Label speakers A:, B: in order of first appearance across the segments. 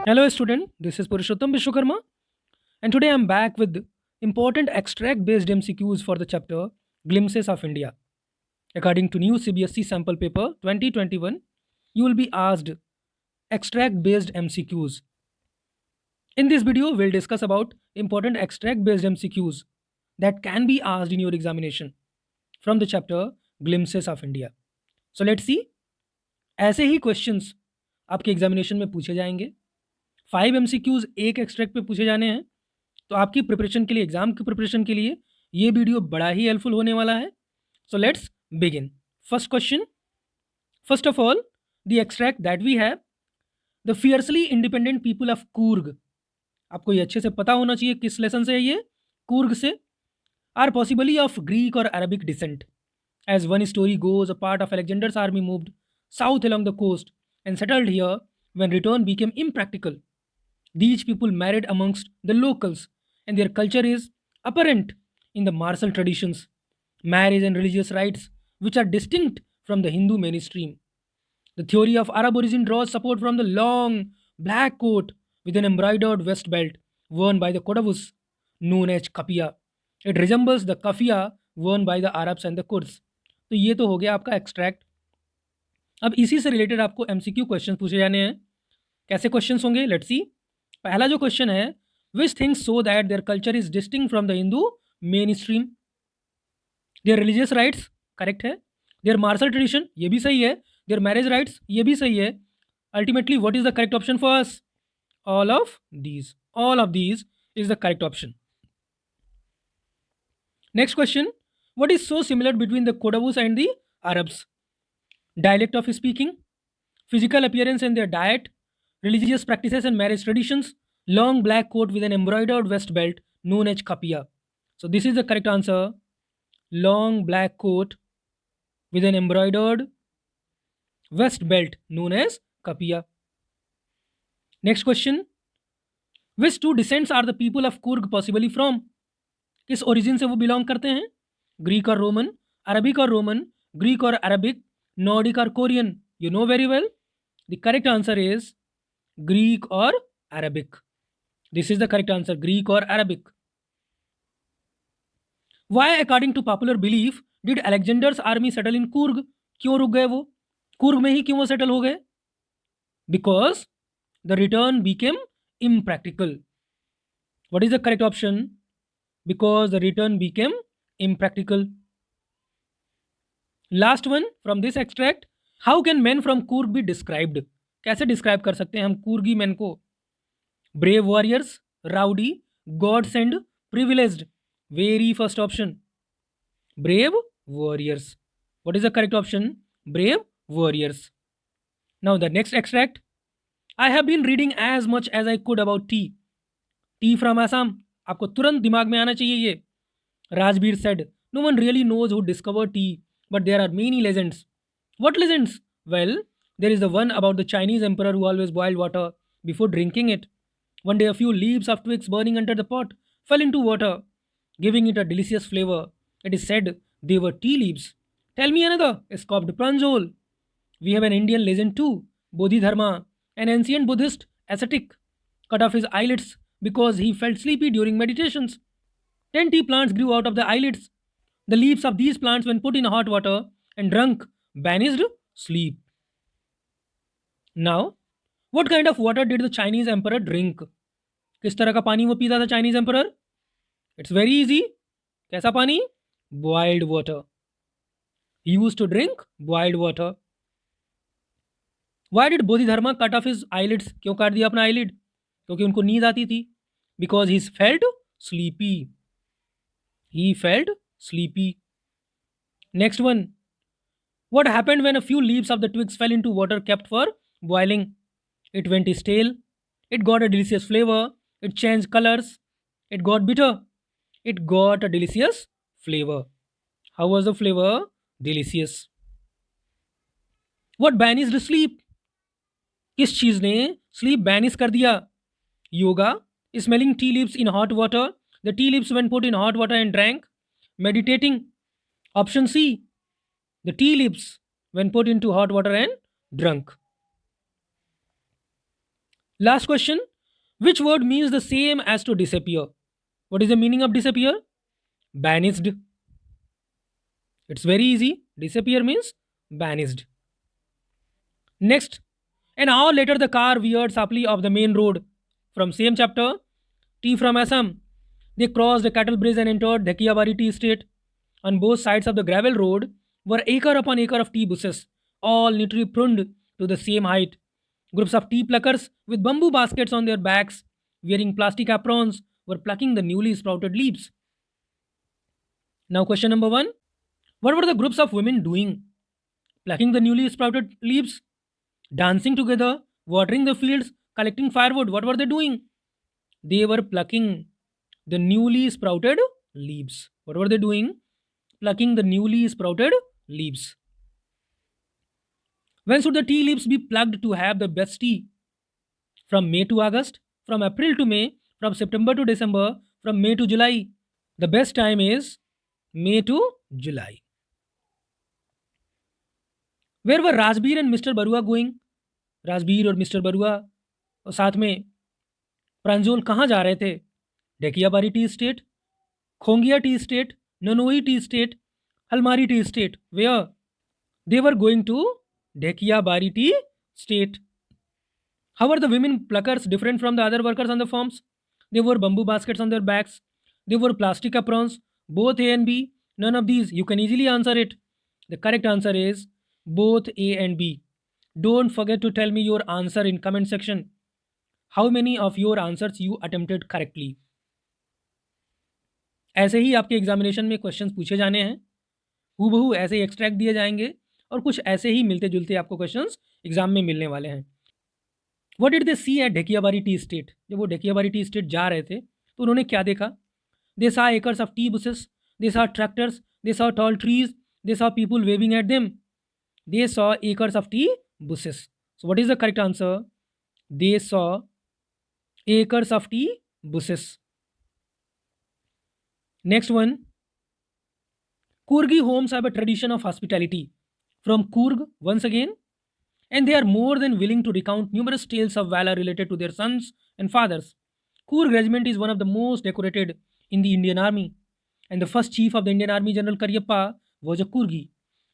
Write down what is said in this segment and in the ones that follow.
A: Hello, student. This is Purushottam Vishwakarma, and today I'm back with important extract-based MCQs for the chapter Glimpses of India. According to new CBSE sample paper 2021, you will be asked extract-based MCQs. In this video, we'll discuss about important extract-based MCQs that can be asked in your examination from the chapter Glimpses of India. So let's see. ऐसे ही questions आपके examination में पूछे जाएंगे। 5 MCQs एक extract पे पूछे जाने हैं। तो आपकी प्रिपरेशन के लिए, एग्जाम की प्रिपरेशन के लिए ये वीडियो बड़ा ही हेल्पफुल होने वाला है। So let's begin. First question, first of all the extract that we have, the fiercely independent people of Coorg. आपको ये अच्छे से पता होना चाहिए किस लेसन से है ये, कूर्ग से। आर पॉसिबली ऑफ ग्रीक और Arabic descent. As one story goes, a part of Alexander's army moved south along the coast and settled here when return became impractical. These people married amongst the locals, and their culture is apparent in the martial traditions, marriage, and religious rites, which are distinct from the Hindu mainstream. The theory of Arab origin draws support from the long black coat with an embroidered vest belt worn by the Kodavus, known as kafiya. It resembles the kafiya worn by the Arabs and the Kurds. तो ये तो हो गया आपका extract. अब इसी से related आपको एमसीक्यू क्वेश्चन पूछे जाने हैं। कैसे क्वेश्चंस होंगे, लेट्स सी। पहला जो क्वेश्चन है, which things so that their culture is distinct from the Hindu main stream. There religious rights, correct है। देयर मार्शल ट्रेडिशन, ये भी सही है। देयर मैरिज राइट्स, ये भी सही है। Ultimately what is the correct option for us? All of these, all of these is the correct option. Next question, what is so similar between the Kodavas and the Arabs? Dialect of speaking, physical appearance and their diet, religious practices and marriage traditions, long black coat with an embroidered vest belt known as kapiya. So this is the correct answer. Long black coat with an embroidered vest belt known as kapiya. Next question. Which two descents are the people of Kurg possibly from? किस origin से वो belong करते हैं? Greek और Roman, Arabic और Roman, Greek और Arabic, Nordic or Korean? You know very well. The correct answer is Greek or Arabic. This is the correct answer, Greek or Arabic. Why, according to popular belief, did Alexander's army settle in Kurg? क्यों रुक गए वो? कुर्ग में ही क्यों वो settle हो गए? Because the return became impractical. What is the correct option? Because the return became impractical. Last one from this extract, how can man from Coorg be described? कैसे डिस्क्राइब कर सकते हैं हम कूर्गी मैन को? Brave warriors, rowdy, gods and privileged. Very first option, brave warriors. What is the correct option? Brave warriors. Now the next extract, I have been reading as much as I could about tea. Tea from Assam, आपको तुरंत दिमाग में आना चाहिए ये। Rajbir said, no one really knows who discover tea, but there are many legends. What legends? Well, there is the one about the Chinese emperor who always boiled water before drinking it. One day, a few leaves of twigs burning under the pot fell into water, giving it a delicious flavor. It is said they were tea leaves. Tell me another, scoffed Pranjol. We have an Indian legend too. Bodhidharma, an ancient Buddhist ascetic, cut off his eyelids because he felt sleepy during meditations. 10 tea plants grew out of the eyelids. The leaves of these plants, when put in hot water and drunk, banished sleep. Now, what kind of water did the Chinese emperor drink? किस तरह का पानी वो पीता था Chinese emperor? It's very easy. कैसा पानी? Boiled water. He used to drink boiled water. Why did Bodhidharma cut off his eyelids? क्यों काट दिया अपना आईलिड? क्योंकि उनको नींद आती थी। Because he felt sleepy. He felt sleepy. Next one. What happened when a few leaves of the twigs fell into water kept for boiling? It went stale. It got a delicious flavor. It changed colors. It got bitter. It got a delicious flavor. How was the flavor? Delicious. What banished sleep? किस चीज ने sleep banish कर दिया? Yoga. Smelling tea leaves in hot water. The tea leaves when put in hot water and drank. Meditating. Option C, the tea leaves when put into hot water and drunk. Last question. Which word means the same as to disappear? What is the meaning of disappear? Banished. It's very easy. Disappear means banished. Next, an hour later, the car veered sharply off the main road. From same chapter, Tea from Assam. They crossed the cattle bridge and entered Dhekiyabari tea estate. On both sides of the gravel road were acre upon acre of tea bushes, all neatly pruned to the same height. Groups of tea pluckers with bamboo baskets on their backs, wearing plastic aprons, were plucking the newly sprouted leaves. Now, question number one. What were the groups of women doing? Plucking the newly sprouted leaves, dancing together, watering the fields, collecting firewood. What were they doing? They were plucking the newly sprouted leaves. What were they doing? Plucking the newly sprouted leaves. When should the tea leaves be plucked to have the best tea? From May to August, from April to May, from September to December, from May to July. The best time is May to July. Where were Rajbir and Mr. Barua going? Rajbir और mister Barua और साथ में प्रांजोल कहाँ जा रहे थे? Dhekiabari tea estate, Khongia tea estate, Nanoi tea estate, Halmari tea estate. Where they were going to Dhekiyabari tea state. How are the women pluckers different from the other workers on the farms? They wore bamboo baskets on their backs. They wore plastic aprons. Both A and B. None of these. You can easily answer it. The correct answer is both A and B. Don't forget to tell me your answer in comment section. How many of your answers you attempted correctly? ऐसे ही आपके examination में questions पूछे जाने हैं, हूबहू ऐसे ही extract दिए जाएंगे और कुछ ऐसे ही मिलते जुलते आपको क्वेश्चंस एग्जाम में मिलने वाले हैं. What did they see at Dhekiabari tea estate? जब वो ढेकियाबारी टी स्टेट जा रहे थे तो उन्होंने क्या देखा? They saw acres of tea bushes, they saw tractors, they saw tall trees, they saw people waving at them. They saw acres of tea bushes. So what is the correct answer? They saw acres of tea bushes. Next one. Kurgi homes have a tradition of hospitality. From Kurg, once again, and they are more than willing to recount numerous tales of valor related to their sons and fathers. Kurg regiment is one of the most decorated in the Indian Army, and the first chief of the Indian Army, General Karyappa, was a Kurgi.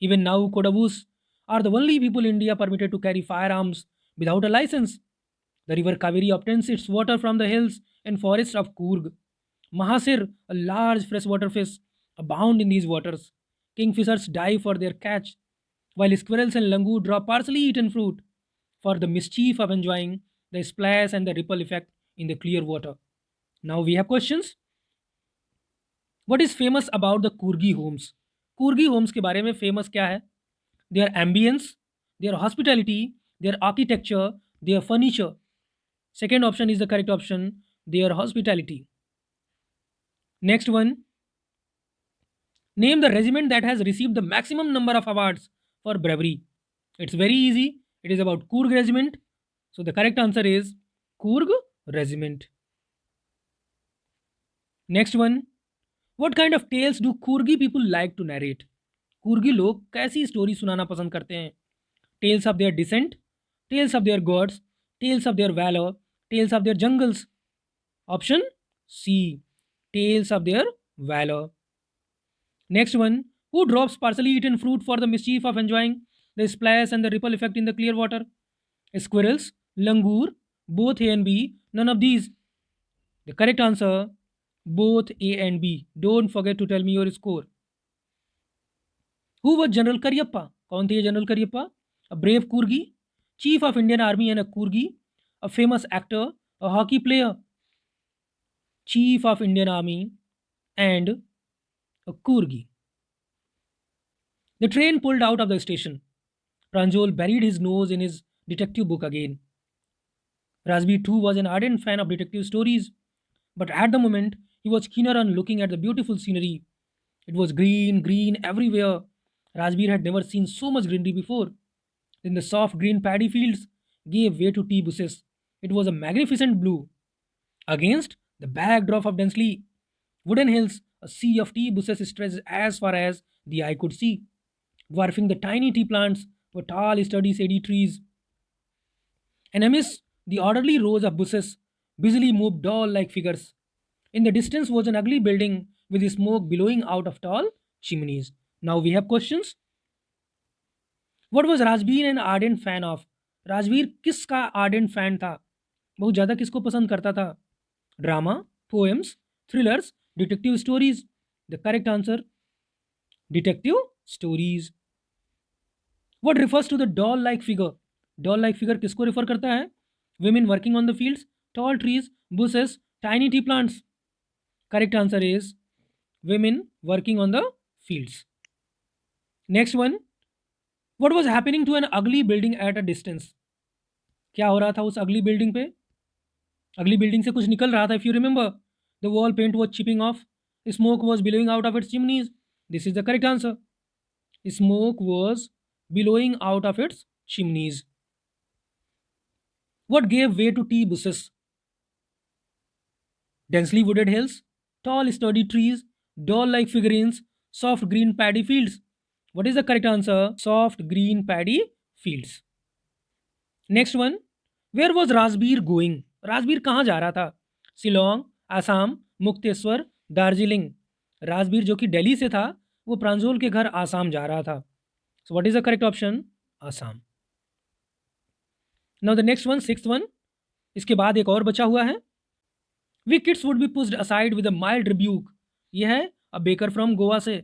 A: Even now, Kodavus are the only people in India permitted to carry firearms without a license. The river Kaveri obtains its water from the hills and forests of Coorg. Mahasir, a large freshwater fish, abound in these waters. Kingfishers dive for their catch, while squirrels and langur draw partially eaten fruit for the mischief of enjoying the splash and the ripple effect in the clear water. Now we have questions. What is famous about the Kurgi homes? Kurgi homes के बारे में famous क्या है? Their ambience, their hospitality, their architecture, their furniture. Second option is the correct option, their hospitality. Next one. Name the regiment that has received the maximum number of awards for bravery. It's very easy. It is about Coorg Regiment. So the correct answer is Coorg Regiment. Next one. What kind of tales do Kurgi people like to narrate? कुर्गी लोग कैसी story सुनाना पसंद करते हैं? Tales of their descent, tales of their gods, tales of their valour, tales of their jungles. Option C, tales of their valour. Next one. Who drops partially eaten fruit for the mischief of enjoying the splash and the ripple effect in the clear water? Squirrels, langur, both A and B, none of these. The correct answer, both A and B. Don't forget to tell me your score. Who was General Karyappa? कौन थे ये general Cariappa? A brave Kurgi, chief of Indian Army and a Kurgi, a famous actor, a hockey player. Chief of Indian Army and a Kurgi. The train pulled out of the station. Pranjol buried his nose in his detective book again. Rajbir too was an ardent fan of detective stories, but at the moment he was keener on looking at the beautiful scenery. It was green, green everywhere. Rajbir had never seen so much greenery before. Then the soft green paddy fields gave way to tea bushes. It was a magnificent blue. Against the backdrop of densely wooden hills, a sea of tea bushes stretched as far as the eye could see. Dwarfing the tiny tea plants were tall, sturdy, shady trees. And amidst The orderly rows of bushes busily moved doll-like figures. In the distance was an ugly building with smoke billowing out of tall chimneys. Now we have questions. What was Rajveer an ardent fan of? Rajveer किसका ardent fan था? बहुत ज़्यादा किसको पसंद करता था? Drama, poems, thrillers, detective stories. The correct answer, detective stories. What refers to the doll-like figure? Doll-like figure किसको refer करता है? Women working on the fields, tall trees, bushes, tiny tea plants. Correct answer is women working on the fields. Next one. What was happening to an ugly building at a distance? क्या हो रहा था उस ugly building पे? Ugly building से कुछ निकल रहा था. If you remember, the wall paint was chipping off. Smoke was billowing out of its chimneys. This is the correct answer. Smoke was billowing out of its chimneys. What gave way to tea bushes? Densely wooded hills, tall sturdy trees, doll-like figurines, soft green paddy fields. What is the correct answer? Soft green paddy fields. Next one. Where was Rajbir going? Rajbir कहाँ जा रहा था? शिलोंग, आसाम, मुक्तेश्वर, दार्जिलिंग. राजबीर जो कि दिल्ली से था वो प्रांजोल के घर आसाम जा रहा था. So what is the correct option? Assam. Now the next one, sixth one. इसके बाद एक और बचा हुआ है. We kids would be pushed aside with a mild rebuke. यह है a baker from Goa से.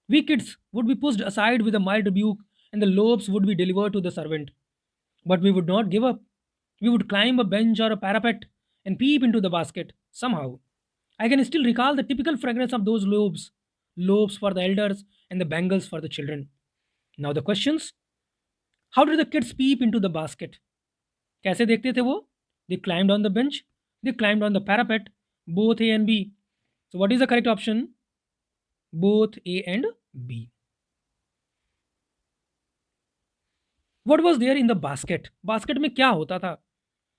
A: We kids would be pushed aside with a mild rebuke and the loaves would be delivered to the servant. But we would not give up. We would climb a bench or a parapet and peep into the basket somehow. I can still recall the typical fragrance of those loaves. Loaves for the elders and the bangles for the children. Now the questions. How did the kids peep into the basket? कैसे देखते थे वो? They climbed on the bench. They climbed on the parapet. Both A and B. So what is the correct option? Both A and B. What was there in the basket? Basket में क्या होता था?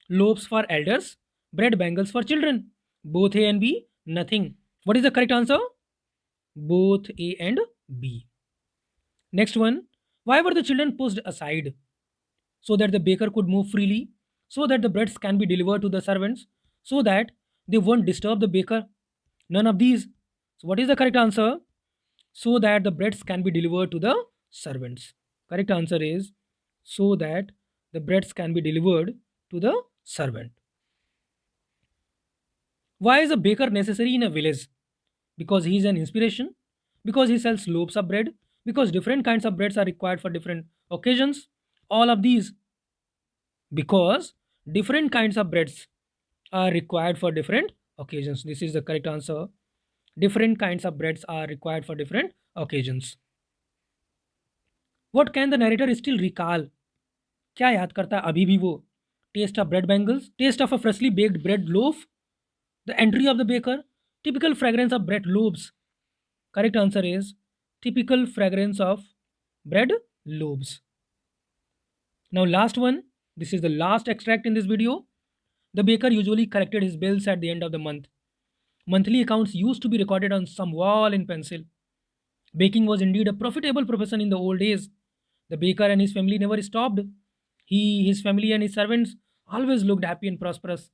A: Loaves for elders, bread bangles for children. Both A and B, nothing. What is the correct answer? Both A and B. Next one. Why were the children pushed aside? So that the baker could move freely, so that the breads can be delivered to the servants, so that they won't disturb the baker. None of these. So what is the correct answer? So that the breads can be delivered to the servants. Correct answer is so that the breads can be delivered to the servant. Why is a baker necessary in a village? Because he is an inspiration, because he sells loaves of bread, because different kinds of breads are required for different occasions. All of these. Because different kinds of breads are required for different occasions. This is the correct answer. Different kinds of breads are required for different occasions. What can the narrator still recall? क्या याद करता है अभी भी वो? Taste of bread bangles, taste of a freshly baked bread loaf, the entry of the baker, typical fragrance of bread loaves. Correct answer is typical fragrance of bread loaves. Now last one. This is the last extract in this video. The baker usually collected his bills at the end of the month. Monthly accounts used to be recorded on some wall in pencil. Baking was indeed a profitable profession in the old days. The baker and his family never stopped. He, his family, and his servants always looked happy and prosperous.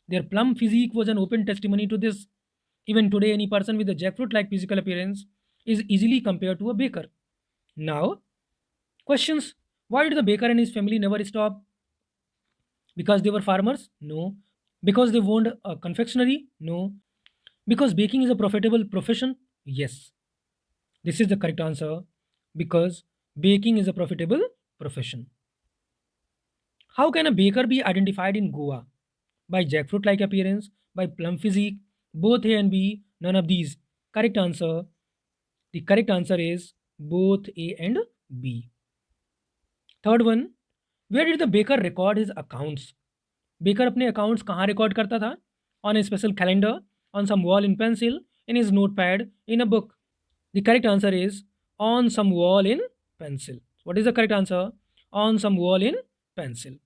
A: Their plump physique was an open testimony to this. Even today, any person with a jackfruit like physical appearance is easily compared to a baker. Now, questions. Why did the baker and his family never stop? Because they were farmers? No. Because they owned a confectionery? No. Because baking is a profitable profession? Yes. This is the correct answer. Because baking is a profitable profession. How can a baker be identified in Goa? By jackfruit like appearance, by plum physique, both A and B, none of these. Correct answer. The correct answer is both A and B. Third one. Where did the baker record his accounts? Baker अपने accounts कहाँ record करता था? On a special calendar, on some wall in pencil, in his note pad, in a book. The correct answer is on some wall in pencil. What is the correct answer? On some wall in pencil.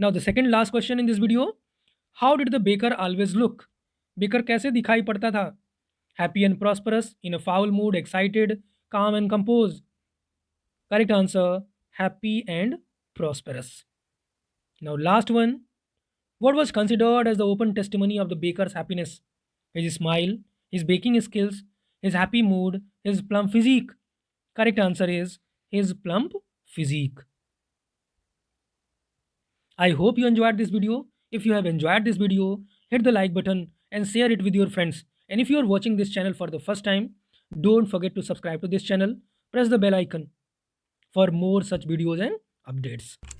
A: Now the second last question in this video. How did the baker always look? Baker कैसे दिखाई पड़ता था? Happy and prosperous, in a foul mood, excited, काम and compose. Correct answer happy and prosperous. Now, last one. What was considered as the open testimony of the baker's happiness? His smile, his baking skills, his happy mood, his plump physique. Correct answer is his plump physique. I hope you enjoyed this video. If you have enjoyed this video, hit the like button and share it with your friends. And if you are watching this channel for the first time, don't forget to subscribe to this channel. Press the bell icon for more such videos and updates.